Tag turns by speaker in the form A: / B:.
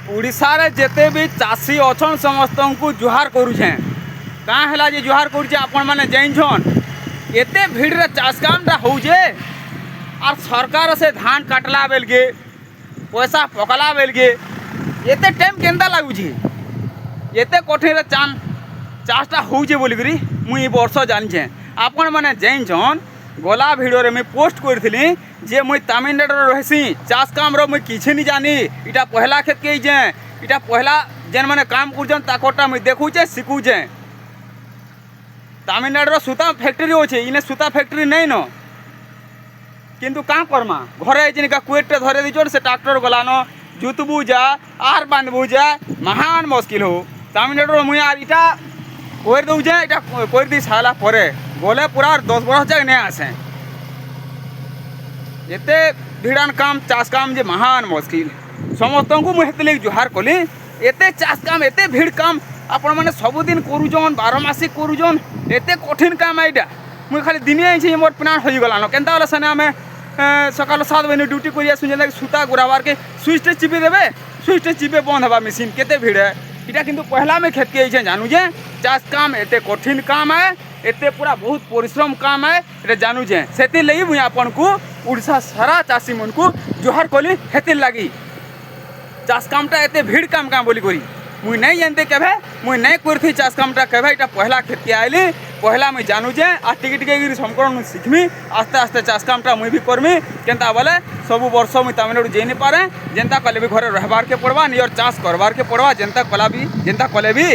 A: उड़ीसा रे जेते भी चाषी अछन समस्त को जुहार करुछे। कहाँ है जे जुहार करुछे आपण मैंने जानछन एते भीड़ रे चाष कामटा होउछे और सरकार से धान काटला बेल के पैसा पकला बेल के एते टाइम केंता लागुछी एते कठिन चाषटा होउछे बोलिकरी मुई वर्ष जानिछे। आपण मैंने जानछन गला भिडियो रे मुई पोस्ट करथिली जे मुई तमिलनाडु रहसी चाष काम रो मुई किछि नि जानी इटा पहला खेत के जे इटा पहला जेन माने काम करजन ताकोटा मुई देखुछे सिखुछे। तमिलनाडु रो सूता फैक्ट्री होछे इने सूता फैक्ट्री नहीं न किंतु का करमा घरे जिनका कुएटे धरे दिछन से ट्रैक्टर गलानो जुतबू जा आर बांधबू जा महान मुश्किल हो। तमिलनाडु मुई आर इटा कोर दउछे इटा कोर दी साला परे गले पूरा 10 बरस जाक नहीं आसे एते भिड़ान काम चाष काम जे महान मुश्किल समस्त को मुझे जुहार कली। एते चाष काम एते भीड़ काम आपण मैंने सबुदिन करुचन 12 मासिक करुचन एते कठिन काम एटा मुझे खाली दिने आई मोर प्लान हो गलान केनता वाला सेने आम सकाल 7 बजे ड्यूटी कर सूता गुराबार के स्विच चिपी देवे स्विच चिपे बंद हवा मेसीन केते भीड़ है इटा किंतु पहला में खेत के जानू जे चाष काम एते कठिन काम है एते पूरा बहुत परिश्रम काम है ये जानूचे से लगी मुझे आपन को उड़ीसा सारा चाषी मन को जुहार कली हेतिर लगी चाष कामटा एते भीड़ काम काम बोली करी मुई नहीं जानते केभे मुई नहीं करथी चाष कामटा केभे इटा पहला खेत के आइली पहला मुई जानूचे आ टिके टिके समकरण शिखमी आस्ते आस्ते चाष कामटा मुई भी करमी केनता बोले सबु वर्ष मुई तमिलनाडु जाई नहीं पारे जेनता कले भी घरे रहबार के पड़वा नियर चाष करबार के पड़वा जेनता कला भी जेनता कले भी